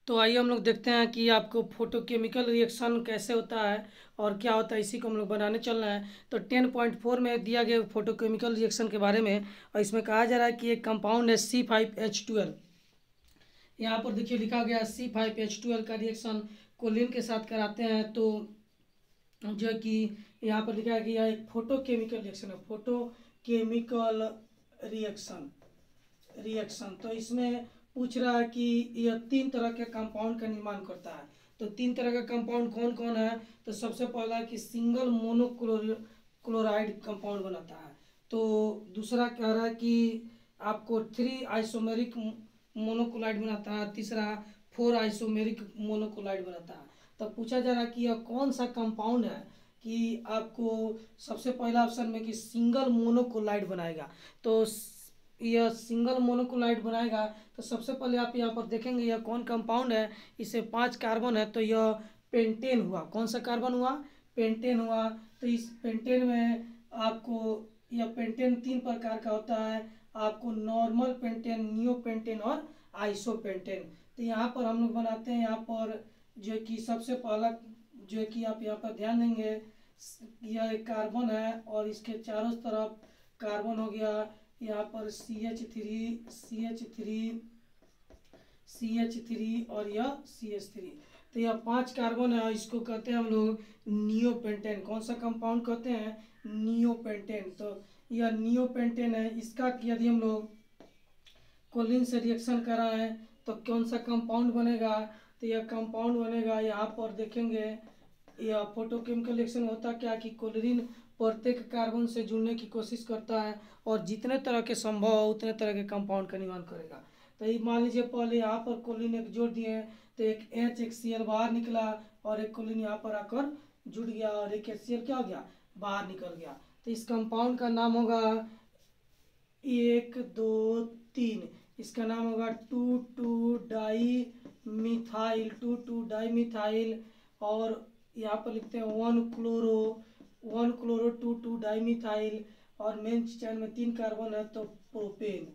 तो आइए हम लोग देखते हैं कि आपको फोटोकेमिकल रिएक्शन कैसे होता है और क्या होता है, इसी को हम लोग बनाने चल रहे हैं। तो 10.4 में दिया गया फोटोकेमिकल रिएक्शन के बारे में, और इसमें कहा जा रहा है कि एक कंपाउंड है C5H12। यहाँ पर देखिए लिखा गया C5H12 का रिएक्शन कोलिन के साथ कराते हैं। तो जो कि यहाँ पर लिखा है कि यह एक फोटोकेमिकल रिएक्शन है, फोटोकेमिकल रिएक्शन। तो इसमें पूछ रहा है कि यह 3 तरह के कंपाउंड का निर्माण करता है। तो 3 तरह का कंपाउंड कौन कौन है? तो सबसे पहला कि सिंगल मोनोक्लोराइड कंपाउंड बनाता है। तो दूसरा कह रहा है कि आपको 3 आइसोमेरिक मोनोक्लोराइड बनाता है। तीसरा 4 आइसोमेरिक मोनोक्लोराइड बनाता है। तो पूछा जा रहा है कि यह कौन सा कंपाउंड है कि आपको सबसे पहला ऑप्शन में कि सिंगल मोनोक्लोराइड बनाएगा। तो यह सिंगल मोनोक्लोराइड बनाएगा तो सबसे पहले आप यहाँ पर देखेंगे यह कौन कंपाउंड है। इसे 5 कार्बन है, तो यह पेंटेन हुआ। कौन सा कार्बन हुआ? पेंटेन हुआ। तो इस पेंटेन में आपको यह पेंटेन 3 प्रकार का होता है। आपको नॉर्मल पेंटेन, नियो पेंटेन और आइसो पेंटेन। तो यहाँ पर हम लोग बनाते हैं। यहाँ पर जो कि सबसे पहला जो कि आप यहाँ पर ध्यान देंगे, यह एक कार्बन है और इसके चारों तरफ कार्बन हो गया। यहाँ पर CH3 और यह CH3। तो यह 5 कार्बन है और इसको कहते हैं हम लोग नियोपेंटेन। कौन सा कंपाउंड कहते हैं? नियोपेंटेन। तो यह नियोपेंटेन है। इसका यदि हम लोग कोलिन से रिएक्शन कराएं तो कौन सा कंपाउंड बनेगा? तो यह कंपाउंड बनेगा, यहाँ पर देखेंगे यह फोटोकेमिकल रिएक्शन होता क्या कि कोलिन प्रत्येक कार्बन से जुड़ने की कोशिश करता है और जितने तरह के संभव हो उतने तरह के कंपाउंड का निर्माण करेगा। तो ये मान लीजिए पहले यहाँ पर कोलिन एक जोड़ दिए तो एक H एक Cl बाहर निकला और एक कोलिन यहाँ पर आकर जुड़ गया और एक HCl क्या हो गया? बाहर निकल गया। तो इस कंपाउंड का नाम होगा 1 2 3। इसका नाम होगा 2,2-डाई मिथाइल। और यहाँ पर लिखते हैं 1 क्लोरो 2,2-डाई मिथाइल। और मेन चैन में 3 कार्बन है तो प्रोपेन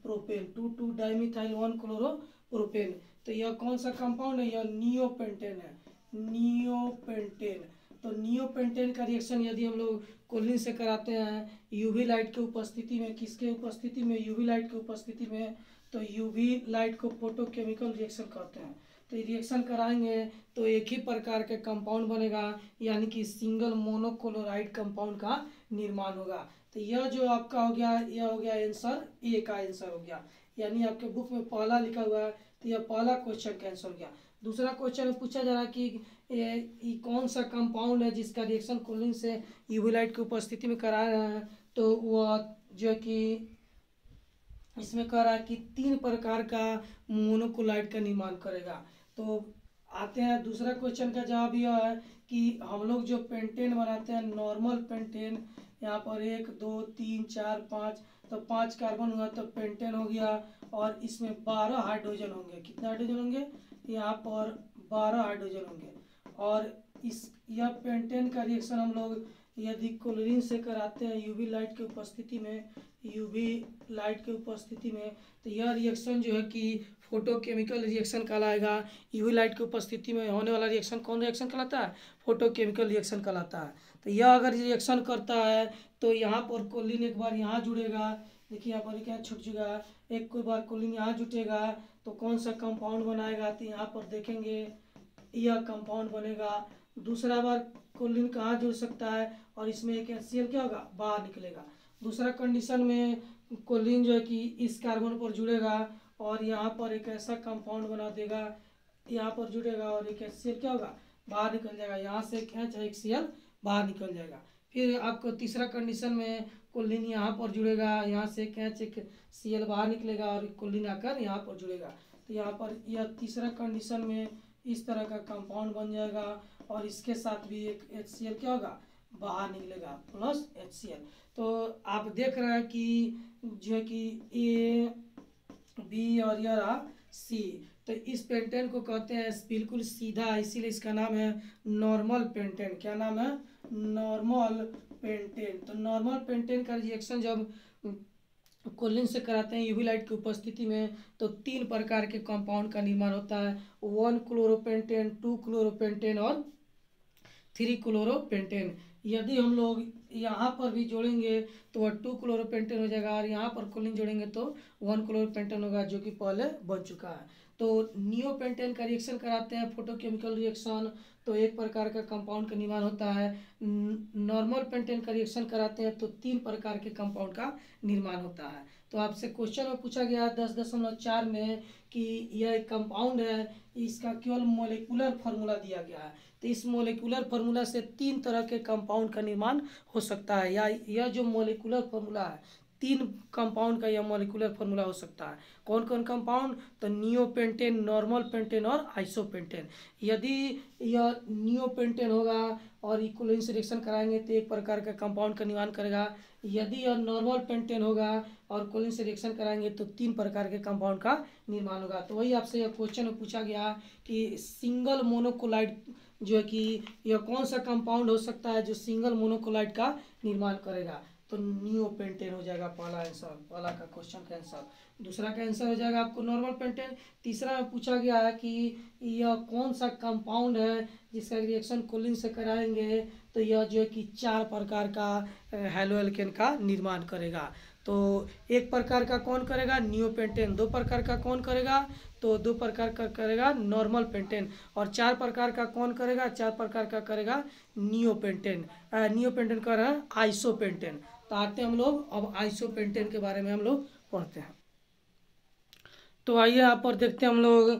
2,2-डाई मिथाइल 1 क्लोरो प्रोपेन। तो यह कौन सा कंपाउंड है? यह नियोपेंटेन है, नियोपेंटेन। तो नियोपेंटेन का रिएक्शन यदि हम लोग कोलिन से कराते हैं यूवी लाइट की उपस्थिति में, किसके उपस्थिति में? यूवी लाइट की उपस्थिति में। तो यूवी लाइट को फोटोकेमिकल रिएक्शन कहते हैं। तो रिएक्शन कराएंगे तो एक ही प्रकार के कंपाउंड बनेगा, यानी कि सिंगल मोनोक्लोराइड कंपाउंड का निर्माण होगा। तो यह जो आपका हो गया, यह हो गया आंसर, ए का आंसर हो गया। यानी आपके बुक में पहला लिखा हुआ है तो यह पहला क्वेश्चन का आंसर हो गया। दूसरा क्वेश्चन में पूछा जा रहा है कि ये कौन सा कंपाउंड है जिसका रिएक्शन कोलिन से यूवी लाइट की उपस्थिति में करा रहे हैं। तो वह जो कि इसमें कह रहा है कि 3 प्रकार का मोनोक्लोराइड का निर्माण करेगा। तो आते हैं दूसरा क्वेश्चन का जवाब यह है कि हम लोग जो पेंटेन बनाते हैं नॉर्मल पेंटेन, यहाँ पर 1 2 3 4 5, तो 5 कार्बन हुआ तो पेंटेन हो गया। और इसमें 12 हाइड्रोजन होंगे। कितने हाइड्रोजन होंगे? यहाँ पर 12 हाइड्रोजन होंगे। और यह पेंटेन का रिएक्शन हम लोग यदि क्लोरीन से कराते हैं यूवी लाइट की उपस्थिति में, तो यह रिएक्शन जो है कि फोटोकेमिकल रिएक्शन कहलाएगा। यूवी लाइट की उपस्थिति में होने वाला रिएक्शन कौन रिएक्शन कहलाता है? फोटोकेमिकल रिएक्शन कहलाता है। तो यह अगर रिएक्शन करता है तो यहाँ पर कोलिन एक बार यहाँ जुड़ेगा। देखिए यहाँ पर क्या छूट चुका, एक कोई बार कोलिन यहाँ जुटेगा तो कौन सा कंपाउंड बनाएगा? तो यहाँ पर देखेंगे यह कंपाउंड बनेगा। दूसरा बार कोलिन कहाँ जुड़ सकता है और इसमें एक HCl क्या होगा? बाहर निकलेगा। दूसरा कंडीशन में कोलिन जो है कि इस कार्बन पर जुड़ेगा और यहाँ पर एक ऐसा कंपाउंड बना देगा, यहाँ पर जुड़ेगा और एक HCl क्या होगा? बाहर निकल जाएगा। यहाँ से एक H एक Cl बाहर निकल जाएगा। फिर आपको तीसरा कंडीशन में कोलिन यहाँ पर जुड़ेगा, यहाँ से एक H एक Cl बाहर निकलेगा और कोलिन आकर यहाँ पर जुड़ेगा। तो यहाँ पर यह तीसरा कंडीशन में इस तरह का कंपाउंड बन जाएगा और इसके साथ भी एक HCl क्या होगा? बाहर निकलेगा प्लस HCl। तो आप देख रहे हैं कि जो है कि A B और यह रहा C। तो इस पेंटेन को कहते हैं बिल्कुल सीधा, इसीलिए इसका नाम है नॉर्मल पेंटेन। क्या नाम है? Normal pentane. तो नॉर्मल पेंटेन का रिएक्शन जब कोलिन से कराते हैं यूवी लाइट की उपस्थिति में, तो 3 प्रकार के कंपाउंड का निर्माण होता है, 1 क्लोरोपेंटेन, 2 क्लोरोपेंटेन और 3 क्लोरोपेंटेन। यदि हम लोग यहाँ पर भी जोड़ेंगे तो वह 2 क्लोरोपेंटेन हो जाएगा, और यहाँ पर कोलिन जोड़ेंगे तो 1 क्लोरोपेंटेन होगा, जो कि पहले बन चुका है। तो नियोपेंटेन का रिएक्शन कराते हैं, फोटोकेमिकल रिएक्शन, तो एक प्रकार का कंपाउंड का निर्माण होता है। नॉर्मल पेंटेन का रिएक्शन कराते हैं तो 3 प्रकार के कंपाउंड का निर्माण होता है। तो आपसे क्वेश्चन में पूछा गया 10.4 में कि यह एक कंपाउंड है, इसका केवल मोलिकुलर फार्मूला दिया गया है, तो इस मोलिकुलर फार्मूला से 3 तरह के कंपाउंड का निर्माण हो सकता है, या यह जो मोलिकुलर फार्मूला है 3 कंपाउंड का यह मोलिकुलर फार्मूला हो सकता है। कौन कौन कंपाउंड? तो नियोपेंटेन, नॉर्मल पेंटेन और आइसोपेंटेन। यदि यह नियोपेंटेन होगा और इक्विवेलेंस से रिएक्शन कराएंगे तो एक प्रकार का कंपाउंड का निर्माण करेगा। यदि यह नॉर्मल पेंटेन होगा और कोलिन से रिएक्शन कराएंगे तो 3 प्रकार के कंपाउंड का निर्माण होगा। तो वही आपसे यह क्वेश्चन में पूछा गया कि सिंगल मोनोकोलाइट जो है कि यह कौन सा कंपाउंड हो सकता है जो सिंगल मोनोकोलाइट का निर्माण करेगा, तो नियोपेंटेन हो जाएगा पहला आंसर, पहला का क्वेश्चन का आंसर। दूसरा का आंसर हो जाएगा आपको नॉर्मल पेंटेन। तीसरा में पूछा गया है कि यह कौन सा कंपाउंड है जिसका रिएक्शन कोलिन से कराएंगे तो यह जो है कि 4 प्रकार का हैलोएल्केन का निर्माण करेगा। तो एक प्रकार का कौन करेगा? नियोपेंटेन। 2 प्रकार का कौन करेगा? तो 2 प्रकार का करेगा नॉर्मल पेंटेन। और 4 प्रकार का कौन करेगा? 4 प्रकार का करेगा नियोपेंटेन। नियोपेंटेन कर रहा है आइसोपेंटेन। तो आते हैं हम लोग अब आइसोपेंटेन के बारे में हम लोग पढ़ते हैं। तो आइए यहाँ पर देखते हैं हम लोग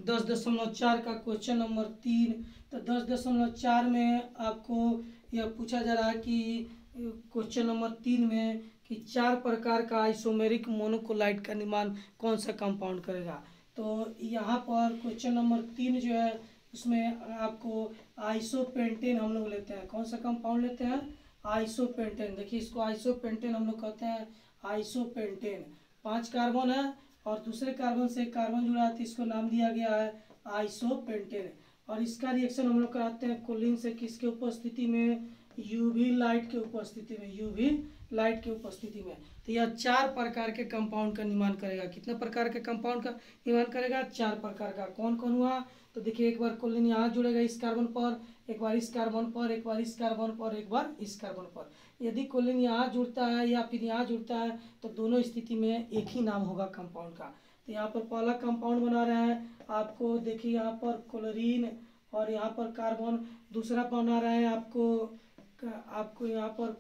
10.4 का क्वेश्चन नंबर 3। तो 10.4 में आपको यह पूछा जा रहा है कि क्वेश्चन नंबर 3 में कि 4 प्रकार का आइसोमेरिक मोनोकोलाइट का निर्माण कौन सा कंपाउंड करेगा। तो यहाँ पर क्वेश्चन नंबर 3 जो है उसमें आपको आइसोपेंटेन हम लोग लेते हैं। कौन सा कंपाउंड लेते हैं? आइसोपेंटेन। देखिए इसको आइसोपेंटेन हम लोग कहते हैं। आइसोपेंटेन 5 कार्बन है और दूसरे कार्बन से एक कार्बन जुड़ा है तो इसको नाम दिया गया है आइसोपेंटेन। और इसका रिएक्शन हम लोग कराते हैं कोलिन से, किसके उपस्थिति में? यूवी लाइट के उपस्थिति में, यूवी लाइट की उपस्थिति में। तो यह 4 प्रकार के कंपाउंड का निर्माण करेगा। कितने प्रकार के कंपाउंड का निर्माण करेगा? 4 प्रकार का। कौन कौन हुआ? तो देखिए एक बार कोलिन यहाँ जुड़ेगा इस कार्बन पर, एक बार इस कार्बन पर, एक बार इस कार्बन पर, एक बार इस कार्बन पर। यदि कोलिन यहाँ जुड़ता है या फिर यहाँ जुड़ता है तो दोनों स्थिति में एक ही नाम होगा कंपाउंड का। तो यहाँ पर पहला कंपाउंड बना रहे हैं आपको, देखिए यहाँ पर क्लोरीन और यहाँ पर कार्बन। दूसरा बना रहे हैं आपको यहाँ पर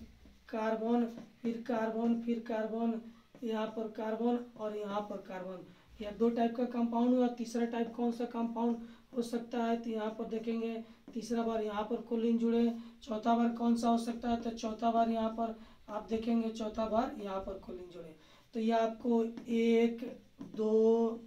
कार्बन, फिर कार्बन, फिर कार्बन, यहाँ पर कार्बन और यहाँ पर कार्बन। यह 2 टाइप का कंपाउंड हुआ। तीसरा टाइप कौन सा कंपाउंड हो सकता है? तो यहाँ पर देखेंगे तीसरा बार यहाँ पर कोलिन जुड़े। चौथा बार कौन सा हो सकता है? तो चौथा बार यहाँ पर आप देखेंगे, चौथा बार यहाँ पर कोलिन जुड़े। तो यह आपको 1, 2,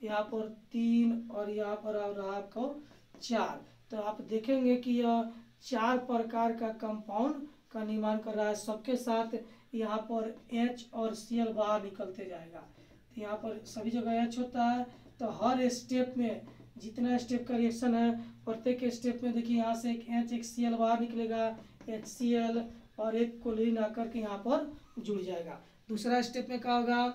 यहाँ पर 3 और यहाँ पर आ रहा आपको 4। तो आप देखेंगे कि यह 4 प्रकार का कंपाउंड का निर्माण कर रहा है। सबके साथ यहाँ पर H और Cl बाहर निकलते जाएगा। तो यहाँ पर सभी जगह H होता है। तो हर स्टेप में जितना स्टेप का रिएक्शन है प्रत्येक स्टेप में देखिए यहाँ से एक H एक Cl बाहर निकलेगा, HCl, और एक क्लोरीन आकर के यहाँ पर जुड़ जाएगा। दूसरा स्टेप में क्या होगा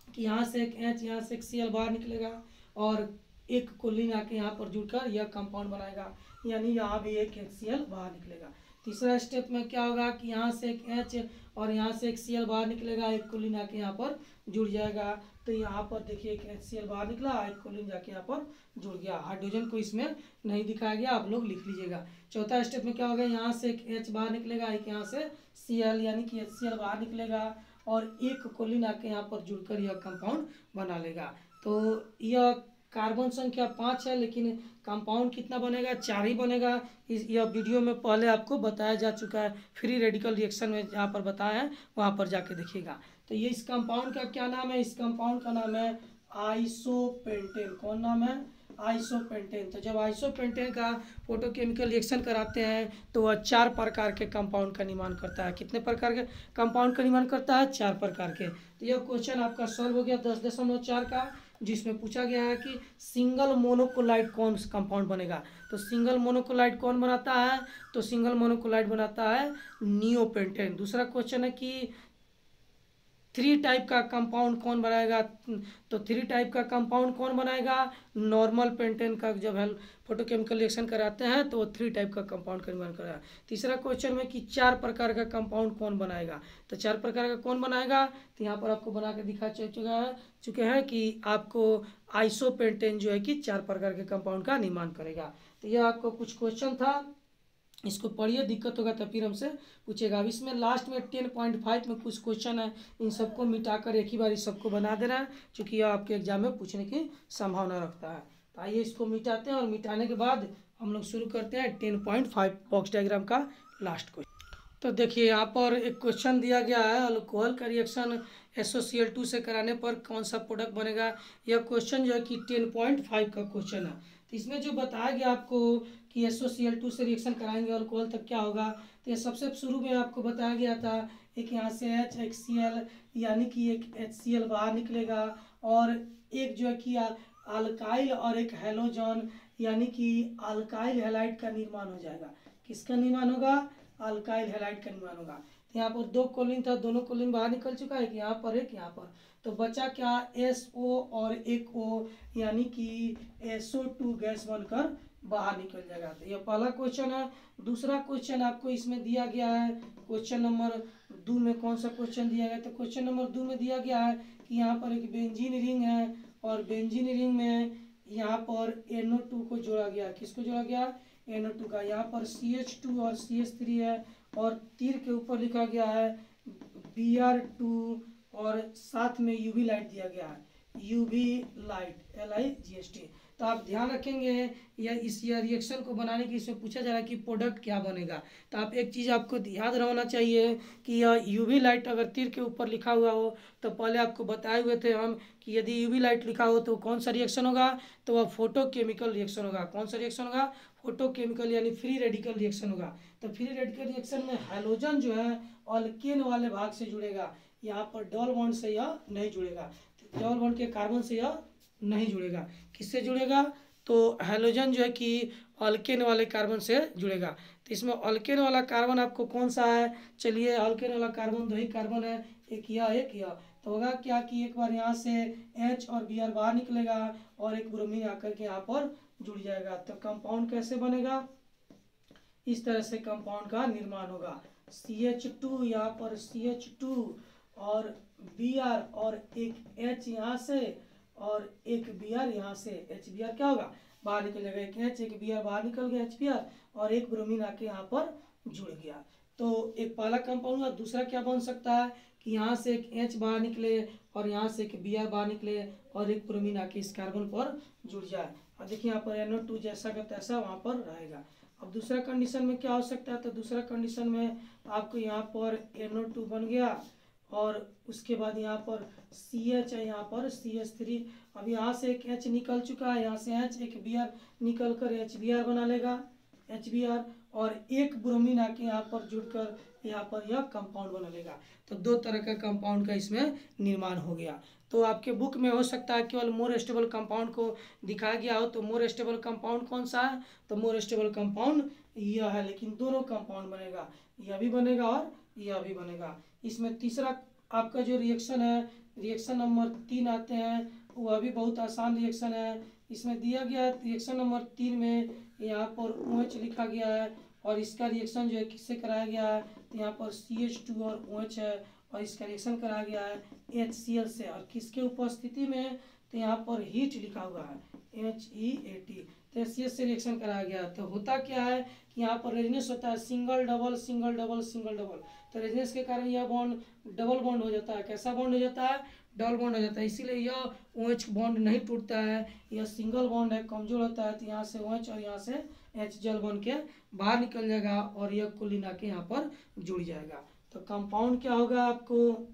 कि यहाँ से एक H, यहाँ से एक Cl बाहर निकलेगा और एक क्लोरीन आके यहाँ पर जुड़कर यह कंपाउंड बनाएगा, यानी यहाँ भी एक HCl बाहर निकलेगा। तीसरा स्टेप में क्या होगा कि यहाँ से एक H और यहाँ से एक Cl बाहर निकलेगा, एक क्लोरीन आके यहाँ पर जुड़ जाएगा। तो यहाँ पर देखिए एक HCl बाहर निकला, एक क्लोरीन जाके यहाँ पर जुड़ गया। हाइड्रोजन को इसमें नहीं दिखाया गया, आप लोग लिख लीजिएगा। चौथा स्टेप में क्या होगा, यहाँ से एक H बाहर निकलेगा, एक यहाँ से Cl यानी कि HCl बाहर निकलेगा और एक क्लोरीन आके यहाँ पर जुड़कर यह कंपाउंड बना लेगा। तो यह कार्बन संख्या 5 है, लेकिन कंपाउंड कितना बनेगा? 4 ही बनेगा। यह वीडियो में पहले आपको बताया जा चुका है, फ्री रेडिकल रिएक्शन में जहाँ पर बताया है वहाँ पर जाके देखिएगा। तो ये इस कंपाउंड का क्या नाम है? इस कंपाउंड का नाम है आइसोपेंटेन। कौन नाम है? आइसोपेंटेन। तो जब आइसोपेंटेन का फोटोकेमिकल रिएक्शन कराते हैं तो वह 4 प्रकार के कंपाउंड का निर्माण करता है। कितने प्रकार के कंपाउंड का निर्माण करता है? 4 प्रकार के। तो यह क्वेश्चन आपका सॉल्व हो गया 10.4 का, जिसमें पूछा गया है कि सिंगल मोनोकोलाइट कौन सा कंपाउंड बनेगा। तो सिंगल मोनोकोलाइट कौन बनाता है? तो सिंगल मोनोकोलाइट बनाता है नियोपेंटेन। दूसरा क्वेश्चन है कि थ्री टाइप का कंपाउंड कौन बनाएगा, तो थ्री टाइप का कंपाउंड कौन बनाएगा, नॉर्मल पेंटेन का जब हम फोटोकेमिकल रिएक्शन कराते हैं तो वो थ्री टाइप का कंपाउंड का निर्माण करेगा। तीसरा क्वेश्चन में कि चार प्रकार का कंपाउंड कौन बनाएगा, तो चार प्रकार का कौन बनाएगा, तो यहाँ पर आपको बना के दिखा चुके हैं कि आपको आइसोपेंटेन जो है कि चार प्रकार के कंपाउंड का निर्माण करेगा। तो यह आपको कुछ क्वेश्चन था, इसको पढ़िए, दिक्कत होगा तो फिर हमसे पूछेगा। अब इसमें लास्ट में 10.5 में कुछ क्वेश्चन है, इन सबको मिटाकर एक ही बार इस सबको बना देना है, क्योंकि यह आपके एग्जाम में पूछने की संभावना रखता है। तो आइए इसको मिटाते हैं और मिटाने के बाद हम लोग शुरू करते हैं 10.5 बॉक्स डायग्राम का लास्ट क्वेश्चन। तो देखिए यहाँ पर एक क्वेश्चन दिया गया है, अल्कोहल का रिएक्शन SOCl2 से कराने पर कौन सा प्रोडक्ट बनेगा। यह क्वेश्चन जो है कि 10.5 का क्वेश्चन है। तो इसमें जो बताया गया आपको कि SOCl2 से रिएक्शन कराएंगे अल्कोहल तब क्या होगा, तो ये सबसे शुरू में आपको बताया गया था, एक यहाँ से H एक Cl यानी कि एक HCl बाहर निकलेगा, और एक जो है कि अल्काइल और एक हैलोजन यानी कि अल्काइल हैलाइड का निर्माण हो जाएगा। किसका निर्माण होगा, अल्काइल हैलाइड का निर्माण होगा। तो यहाँ पर दो कोलिन था, दोनों कोलिन बाहर निकल चुका है, एक यहाँ पर एक यहाँ पर, तो बचा क्या, SO और एक O यानी कि SO2 गैस बनकर बाहर निकल जाएगा। तो यह पहला क्वेश्चन है। दूसरा क्वेश्चन आपको इसमें दिया गया है, क्वेश्चन नंबर 2 में कौन सा क्वेश्चन दिया गया, तो क्वेश्चन नंबर 2 में दिया गया है कि यहाँ पर एक बेंजीन रिंग है, और बेंजीन रिंग में यहाँ पर NO2 को जोड़ा गया। किसको जोड़ा गया, NO2 का। यहाँ पर CH2 और CH3 है, और तीर के ऊपर लिखा गया है Br2, और साथ में UV लाइट दिया गया है, UV लाइट LIGHT। तो आप ध्यान रखेंगे या इस रिएक्शन को बनाने की इसमें पूछा जा रहा है कि प्रोडक्ट क्या बनेगा। तो आप एक चीज़ आपको याद रहना चाहिए कि यह UV लाइट अगर तीर के ऊपर लिखा हुआ हो, तो पहले आपको बताए हुए थे हम कि यदि UV लाइट लिखा हो तो कौन सा रिएक्शन होगा, तो वह फोटोकेमिकल रिएक्शन होगा। कौन सा रिएक्शन होगा, फोटोकेमिकल यानी फ्री रेडिकल रिएक्शन होगा। तो फ्री रेडिकल रिएक्शन में हैलोजन जो है अल्केन वाले भाग से जुड़ेगा, यहाँ पर डबल बॉन्ड से यह नहीं जुड़ेगा, डबल बॉन्ड के कार्बन से यह नहीं जुड़ेगा। किससे जुड़ेगा, तो हैलोजन जो है कि अल्केन वाले कार्बन से जुड़ेगा। तो इसमें अल्केन वाला कार्बन आपको कौन सा है, चलिए अल्केन वाला कार्बन 2 ही कार्बन है, एक यह, तो होगा क्या कि एक बार यहाँ से H और Br बाहर निकलेगा, और एक ब्रोमीन आकर के यहाँ पर जुड़ जाएगा। तो कंपाउंड कैसे बनेगा, इस तरह से कंपाउंड का निर्माण होगा। CH2 यहाँ पर CH2 और Br और एक H यहाँ से और एक Br यहाँ से, HBr क्या होगा, बाहर निकल जाएगा, एक H एक Br बाहर निकल गया HBr, और एक ब्रोमीन आके यहाँ पर जुड़ गया। तो एक पहला कंपाउंड हुआ। दूसरा क्या बन सकता है कि यहाँ से एक H बाहर निकले, और यहाँ से एक Br बाहर निकले, और एक ब्रोमीन आके इस कार्बन पर जुड़ जाए। और देखिए यहाँ पर NO2 जैसा का तैसा वहाँ पर रहेगा। अब दूसरा कंडीशन में क्या हो सकता है, तो दूसरा कंडीशन में आपको यहाँ पर NO2 बन गया, और उसके बाद यहाँ पर CH है, यहाँ पर CH3। अब यहाँ से एक H निकल चुका है, यहाँ से H एक Br निकल कर HBr बना लेगा, HBr, और एक ब्रोमीन आके यहाँ पर जुड़कर यहाँ पर यह कंपाउंड बना लेगा। तो दो तरह का कंपाउंड का इसमें निर्माण हो गया। तो आपके बुक में हो सकता है केवल मोर स्टेबल कंपाउंड को दिखाया गया हो, तो मोर स्टेबल कंपाउंड कौन सा है, तो मोर स्टेबल कंपाउंड यह है, लेकिन दोनों कंपाउंड बनेगा, यह भी बनेगा और यह भी बनेगा। इसमें तीसरा आपका जो रिएक्शन है, रिएक्शन नंबर 3 आते हैं, वह भी बहुत आसान रिएक्शन है। इसमें दिया गया है रिएक्शन नंबर 3 में यहाँ पर OH लिखा गया है, और इसका रिएक्शन जो है किससे कराया गया है, तो यहाँ पर CH2 और OH है, और इसका रिएक्शन कराया गया है HCl से, और किसके उपस्थिति में, तो यहाँ पर हीट लिखा हुआ है HEAT, तो HCl से रिएक्शन कराया गया। तो होता क्या है कि यहाँ पर रेजनेस होता है single double single double single double, तो रेजनेस के कारण यह बॉन्ड डबल बॉन्ड हो जाता है। कैसा बॉन्ड हो जाता है, डबल बॉन्ड हो जाता है, इसीलिए यह OH बॉन्ड नहीं टूटता है, यह सिंगल बॉन्ड है, कमजोर होता है। तो यहाँ से OH और यहाँ से H जल बन के बाहर निकल जाएगा, और यह कोलिन आके यहाँ पर जुड़ जाएगा। तो कंपाउंड क्या होगा, आपको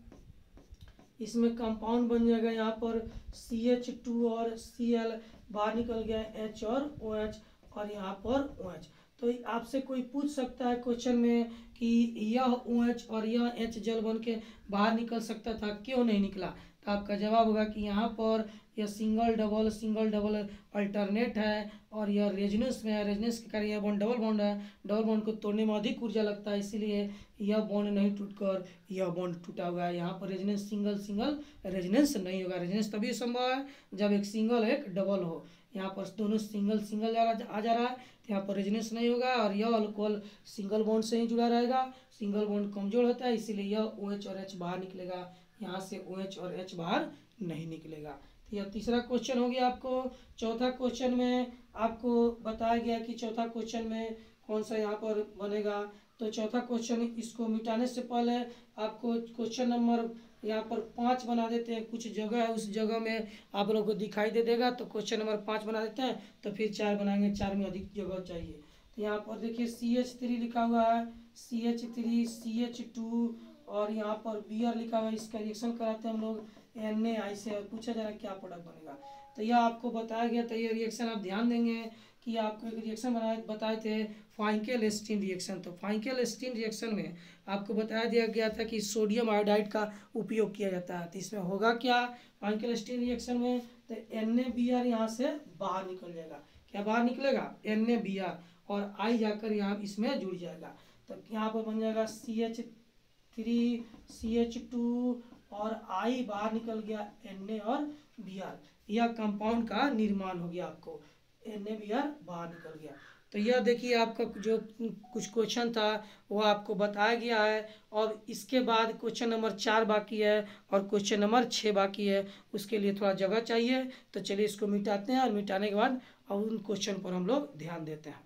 इसमें कंपाउंड बन जाएगा, यहाँ पर CH2 और Cl बाहर निकल गया, H और OH, और यहाँ पर OH। तो आपसे कोई पूछ सकता है क्वेश्चन में कि यह OH और यह H जल बन के बाहर निकल सकता था, क्यों नहीं निकला, तो आपका जवाब होगा कि यहाँ पर यह सिंगल डबल अल्टरनेट है, और यह रेजोनेंस में है। रेजोनेंस के कारण यह बॉन्ड डबल बॉन्ड है, डबल बॉन्ड को तोड़ने में अधिक ऊर्जा लगता है, इसीलिए यह बॉन्ड नहीं टूटकर यह बॉन्ड टूटा हुआ है। यहाँ पर रेजोनेंस सिंगल रेजोनेंस नहीं होगा। रेजोनेंस तभी संभव है जब एक सिंगल एक डबल हो। यहाँ पर दोनों सिंगल आ जा रहा है, तो यहाँ पर रेजोनेंस नहीं होगा, और यह अल्कोहल सिंगल बॉन्ड से ही जुड़ा रहेगा। सिंगल बॉन्ड कमजोर होता है, इसीलिए यह OH और H बाहर निकलेगा, यहाँ से OH और H बाहर नहीं निकलेगा। तो यह तीसरा क्वेश्चन हो गया आपको। चौथा क्वेश्चन में आपको बताया गया कि चौथा क्वेश्चन में कौन सा यहाँ पर बनेगा। तो चौथा क्वेश्चन, इसको मिटाने से पहले आपको क्वेश्चन नंबर यहाँ पर 5 बना देते हैं। कुछ जगह है, उस जगह में आप लोग को दिखाई दे देगा, तो क्वेश्चन नंबर 5 बना देते हैं, तो फिर 4 बनाएंगे, 4 में अधिक जगह चाहिए। तो यहाँ पर देखिए CH3 लिखा हुआ है, CH3 CH2, और यहाँ पर Br लिखा हुआ है। इसका रिएक्शन कराते हैं हम लोग NaI से, और पूछा जा रहा है क्या प्रोडक्ट बनेगा। तो यह आपको बताया गया था। ये रिएक्शन आप ध्यान देंगे कि आपको एक रिएक्शन बताए थे फाइंकेल स्टीन रिएक्शन। तो फाइंकेल स्टीन रिएक्शन में आपको बताया दिया गया था कि सोडियम आयोडाइड का उपयोग किया जाता है। तो इसमें होगा क्या फाइंकेल स्टीन रिएक्शन में, तो NaBr यहाँ से बाहर निकल जाएगा। क्या बाहर निकलेगा? NaBr, और I जाकर यहाँ इसमें जुड़ जाएगा। तो यहाँ पर बन जाएगा CH3 CH2, और I बाहर निकल गया, Na और Br, यह कंपाउंड का निर्माण हो गया। आपको NaBr बाहर निकल गया। तो यह देखिए आपका जो कुछ क्वेश्चन था वो आपको बताया गया है, और इसके बाद क्वेश्चन नंबर 4 बाकी है और क्वेश्चन नंबर 6 बाकी है। उसके लिए थोड़ा जगह चाहिए, तो चलिए इसको मिटाते हैं, और मिटाने के बाद और उन क्वेश्चन पर हम लोग ध्यान देते हैं।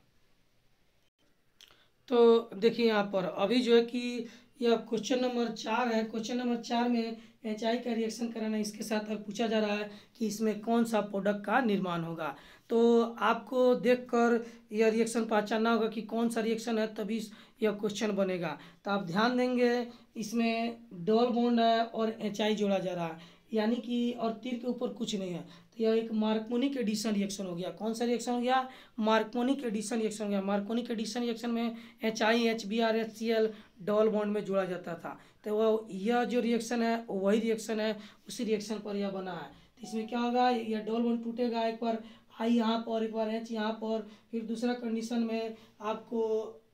तो देखिए यहाँ पर अभी जो है कि यह क्वेश्चन नंबर 4 है। क्वेश्चन नंबर 4 में HI का रिएक्शन कराना, इसके साथ अब पूछा जा रहा है कि इसमें कौन सा प्रोडक्ट का निर्माण होगा। तो आपको देखकर यह रिएक्शन पहचानना होगा कि कौन सा रिएक्शन है, तभी यह क्वेश्चन बनेगा। तो आप ध्यान देंगे, इसमें डबल बॉन्ड है और HI जोड़ा जा रहा है, यानी कि और तीर के ऊपर कुछ नहीं है। तो यह एक मार्कोनिक एडिशन रिएक्शन हो गया। कौन सा रिएक्शन हो गया? मार्कोनिक एडिशन रिएक्शन हो गया। मार्कोनिक एडिशन रिएक्शन में HI HBr HCl double bond में जोड़ा जाता था। तो वह यह जो रिएक्शन है वही रिएक्शन है, उसी रिएक्शन पर यह बना है। तो इसमें क्या होगा, यह डबल बॉन्ड टूटेगा, एक बार I यहाँ पर, एक बार H यहाँ पर, फिर दूसरा कंडीशन में आपको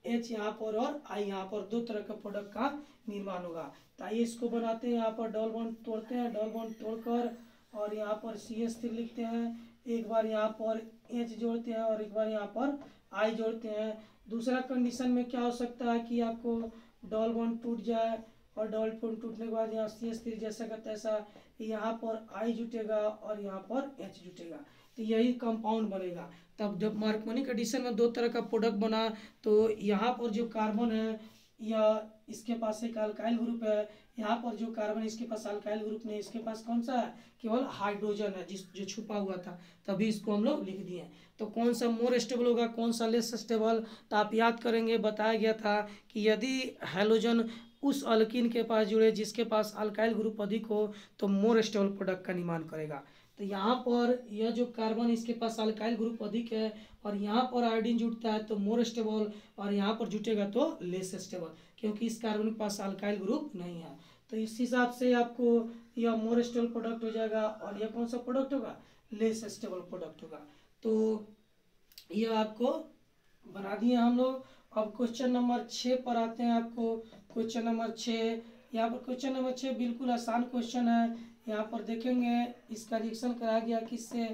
H यहाँ पर और I यहाँ पर, 2 तरह का प्रोडक्ट का निर्माण होगा। तो आइए इसको बनाते हैं। यहाँ पर डबल बॉन्ड तोड़ते हैं, डबल बॉन्ड तोड़कर और यहाँ पर CH3 लिखते हैं, एक बार यहाँ पर H जोड़ते हैं और एक बार यहाँ पर I जोड़ते हैं। दूसरा कंडीशन में क्या हो सकता है कि आपको डबल बॉन्ड टूट जाए, और डबल बॉन्ड टूटने के बाद यहाँ CH3 जैसा का तैसा, यहाँ पर I जुटेगा और यहाँ पर H जुटेगा, तो यही कंपाउंड बनेगा। तब जब मार्कोनिक एडिशन में 2 तरह का प्रोडक्ट बना, तो यहाँ पर जो कार्बन है या इसके पास एक अल्काइल ग्रुप है, यहाँ पर जो कार्बन इसके पास अल्काइल ग्रुप नहीं, इसके पास कौन सा है? केवल हाइड्रोजन है, जो छुपा हुआ था, तभी इसको हम लोग लिख दिए। तो कौन सा मोर स्टेबल होगा, कौन सा लेस स्टेबल? तो आप याद करेंगे, बताया गया था कि यदि हैलोजन उस अल्कीन के पास जुड़े जिसके पास अल्काइल ग्रुप अधिक हो, तो मोर स्टेबल प्रोडक्ट का निर्माण करेगा। तो यहाँ पर यह जो कार्बन इसके पास अल्काइल ग्रुप अधिक है, और यहाँ पर आयोडीन जुटता है तो मोर स्टेबल, और यहाँ पर जुटेगा तो लेस स्टेबल, क्योंकि इस कार्बन के पास अल्काइल ग्रुप नहीं है। तो इस हिसाब से आपको यह मोर स्टेबल प्रोडक्ट हो जाएगा, और यह कौन सा प्रोडक्ट होगा? लेस स्टेबल प्रोडक्ट होगा। तो यह आपको बना दिए हम लोग। अब क्वेश्चन नंबर 6 पर आते हैं। आपको क्वेश्चन नंबर 6, यहाँ पर क्वेश्चन नंबर 6 बिल्कुल आसान क्वेश्चन है। यहाँ पर देखेंगे इसका रिएक्शन कराया गया किससे?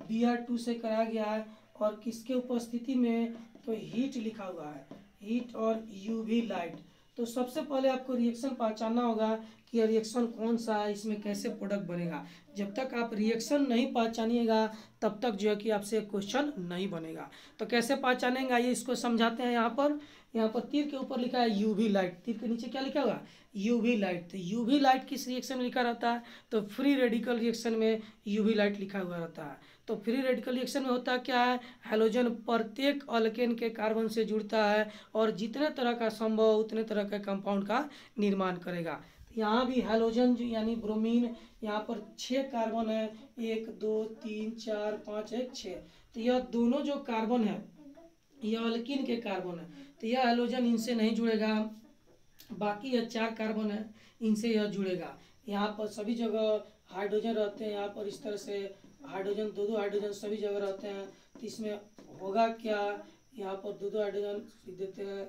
Br2 से कराया गया है, और किसके उपस्थिति में? तो हीट लिखा हुआ है, हीट और UV लाइट। तो सबसे पहले आपको रिएक्शन पहचानना होगा कि यह रिएक्शन कौन सा है, इसमें कैसे प्रोडक्ट बनेगा। जब तक आप रिएक्शन नहीं पहचानिएगा तब तक जो है कि आपसे क्वेश्चन नहीं बनेगा। तो कैसे पहचानेंगे, आइए इसको समझाते हैं। यहाँ पर तीर के ऊपर लिखा है UV लाइट, तीर के नीचे क्या लिखा हुआ? UV light. तो UV लाइट किस रिएक्शन में लिखा रहता है? तो फ्री रेडिकल रिएक्शन में UV लाइट लिखा हुआ रहता है। तो फ्री रेडिकल रिएक्शन में होता क्या है? हैलोजन प्रत्येक अल्केन के कार्बन से जुड़ता है, और जितने तरह का संभव उतने तरह के कंपाउंड का निर्माण करेगा। यहाँ भी हैलोजन यानी ब्रोमीन, यहाँ पर 6 कार्बन है, 1 2 3 4 5 1 6। तो यह दोनों जो कार्बन है यह अल्कीन के कार्बन है, तो यह हैलोजन इनसे नहीं जुड़ेगा। बाकी यह 4 कार्बन है, इनसे यह जुड़ेगा। यहाँ पर सभी जगह हाइड्रोजन रहते हैं, यहाँ पर इस तरह से हाइड्रोजन, दो हाइड्रोजन सभी जगह रहते हैं, तो इसमें होगा क्या, यहाँ पर दो हाइड्रोजन देते हैं,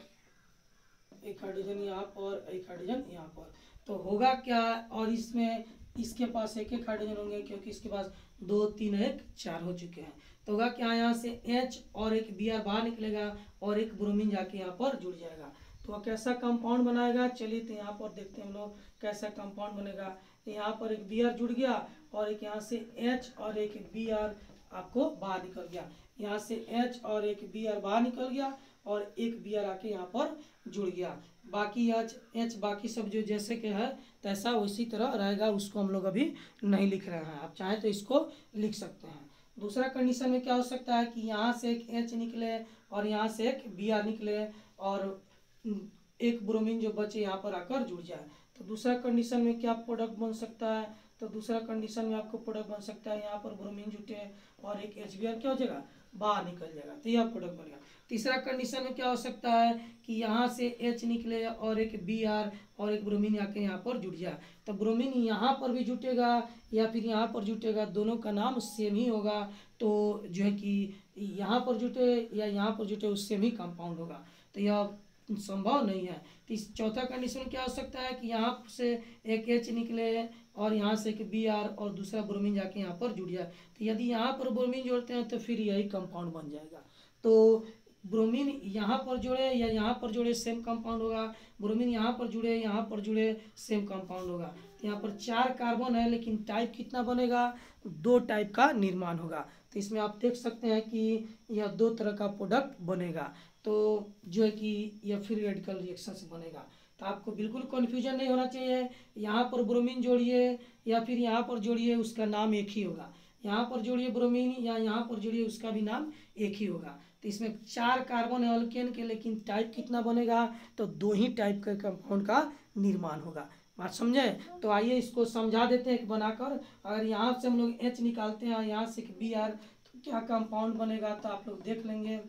एक हाइड्रोजन यहाँ पर, एक हाइड्रोजन यहाँ पर, तो होगा क्या, और इसमें इसके पास एक एक हाइड्रोजन होंगे क्योंकि इसके पास 2 3 1 4 हो चुके हैं, तो होगा क्या, यहाँ से H और एक Br बाहर निकलेगा और एक ब्रोमीन जाके यहाँ पर जुड़ जाएगा। तो वह कैसा कंपाउंड बनाएगा, चलिए तो यहाँ पर देखते हैं हम लोग कैसा कंपाउंड बनेगा। यहाँ पर एक Br जुड़ गया और एक यहाँ से H और एक Br आपको बाहर निकल गया, यहाँ से H और एक Br बाहर निकल गया और एक Br आके यहाँ पर जुड़ गया। बाकी H बाकी सब जो जैसे के है तैसा उसी तरह रहेगा, उसको हम लोग अभी नहीं लिख रहे हैं, आप चाहें तो इसको लिख सकते हैं। दूसरा कंडीशन में क्या हो सकता है कि यहाँ से एक H निकले और यहाँ से एक Br निकले और एक ब्रोमीन जो बचे यहाँ पर आकर जुड़ जाए, तो दूसरा कंडीशन में क्या प्रोडक्ट बन सकता है, तो दूसरा कंडीशन में आपको प्रोडक्ट बन सकता है यहाँ पर ब्रोमीन जुटे और एक HBr क्या हो जाएगा, बाहर निकल जाएगा, तो यह प्रोडक्ट बनेगा। तीसरा कंडीशन में क्या हो सकता है कि यहाँ से H निकले और एक Br और एक ब्रोमीन आके यहाँ पर जुट जाए, तो ब्रोमीन यहाँ पर भी जुटेगा या फिर यहाँ पर जुटेगा, दोनों का नाम सेम ही होगा, तो जो है कि यहाँ पर जुटे या यहाँ पर जुटे उससे भी कंपाउंड होगा, तो यह संभव नहीं है। तो इस चौथा कंडीशन क्या हो सकता है कि यहाँ से एक H निकले और यहाँ से एक Br और दूसरा ब्रोमीन जाके यहाँ पर जुड़ जाए, तो यदि यहाँ पर ब्रोमीन जोड़ते हैं तो फिर यही कंपाउंड बन जाएगा। तो ब्रोमीन यहाँ पर जुड़े या यहाँ पर जुड़े सेम कंपाउंड होगा, ब्रोमीन यहाँ पर जुड़े यहाँ पर जुड़े सेम कंपाउंड होगा। तो यहाँ पर 4 कार्बन है लेकिन टाइप कितना बनेगा, 2 टाइप का निर्माण होगा, तो इसमें आप देख सकते हैं कि यह 2 तरह का प्रोडक्ट बनेगा, तो जो है कि यह फ्री रेडिकल रिएक्शन से बनेगा। तो आपको बिल्कुल कन्फ्यूजन नहीं होना चाहिए, यहाँ पर ब्रोमीन जोड़िए या फिर यहाँ पर जोड़िए उसका नाम एक ही होगा, यहाँ पर जोड़िए ब्रोमीन या यहाँ पर जोड़िए उसका भी नाम एक ही होगा। तो इसमें 4 कार्बन है अल्केन के, लेकिन टाइप कितना बनेगा, तो 2 ही टाइप के कंपाउंड का निर्माण होगा। बात समझे, तो आइए इसको समझा देते हैं एक बनाकर। अगर यहाँ से हम लोग H निकालते हैं यहाँ से Br, तो क्या कंपाउंड बनेगा, तो आप लोग देख लेंगे।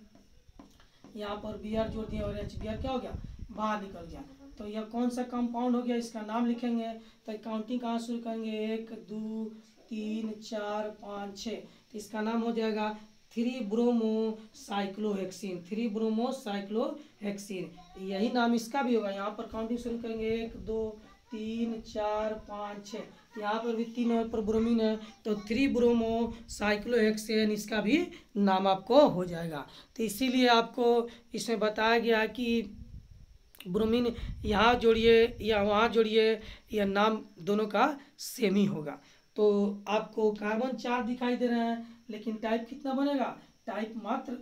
यहाँ पर Br जोड़ दिया और HBr क्या हो गया, बाहर निकल गया, तो यह कौन सा कंपाउंड हो गया, इसका नाम लिखेंगे। तो काउंटिंग कहाँ शुरू करेंगे, 1 2 3 4 5 6, तो इसका नाम हो जाएगा 3 ब्रोमोसाइक्लोहेक्सिन, 3 ब्रोमोसाइक्लोहेक्सिन, यही नाम इसका भी होगा। यहाँ पर काउंटिंग शुरू करेंगे 1 2 3 4 5 6, यहाँ पर भी 3 पर ब्रोमीन है, तो 3 ब्रोमोसाइक्लोहेक्सेन इसका भी नाम आपको हो जाएगा। तो इसीलिए आपको इसमें बताया गया कि ब्रोमीन यहाँ जोड़िए या वहाँ जोड़िए, यह नाम दोनों का सेम ही होगा। तो आपको कार्बन 4 दिखाई दे रहे हैं, लेकिन टाइप कितना बनेगा, टाइप मात्र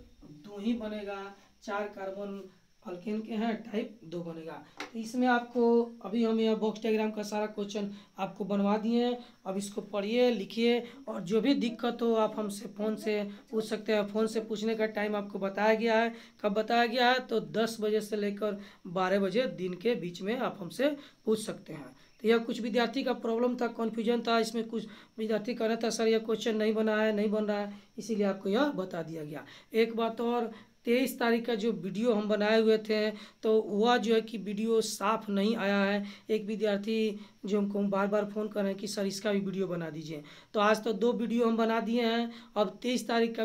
2 ही बनेगा। 4 कार्बन अल्केन के हैं, टाइप 2 बनेगा। तो इसमें आपको अभी हम यह बॉक्स डायग्राम का सारा क्वेश्चन आपको बनवा दिए हैं, अब इसको पढ़िए लिखिए, और जो भी दिक्कत हो आप हमसे फ़ोन से पूछ सकते हैं। फ़ोन से पूछने का टाइम आपको बताया गया है, कब बताया गया है, तो 10 बजे से लेकर 12 बजे दिन के बीच में आप हमसे पूछ सकते हैं। तो यह कुछ विद्यार्थी का प्रॉब्लम था, कन्फ्यूजन था, इसमें कुछ विद्यार्थी कह रहा था सर यह क्वेश्चन नहीं बना है, नहीं बन रहा है, इसीलिए आपको यह बता दिया गया। एक बात और, 23 तारीख का जो वीडियो हम बनाए हुए थे, तो वह जो है कि वीडियो साफ नहीं आया है। एक विद्यार्थी जो हमको बार बार फ़ोन कर रहे हैं कि सर इसका भी वीडियो बना दीजिए, तो आज तो 2 वीडियो हम बना दिए हैं। अब 23 तारीख का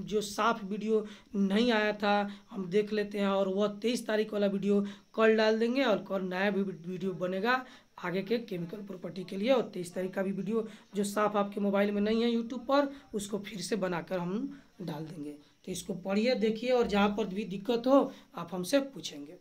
जो साफ वीडियो नहीं आया था हम देख लेते हैं, और वह 23 तारीख वाला वीडियो कल डाल देंगे, और कल नया भी वीडियो बनेगा आगे के केमिकल प्रॉपर्टी के लिए। और 23 तारीख का भी वीडियो जो साफ आपके मोबाइल में नहीं है यूट्यूब पर, उसको फिर से बनाकर हम डाल देंगे। तो इसको पढ़िए देखिए, और जहाँ पर भी दिक्कत हो आप हमसे पूछेंगे।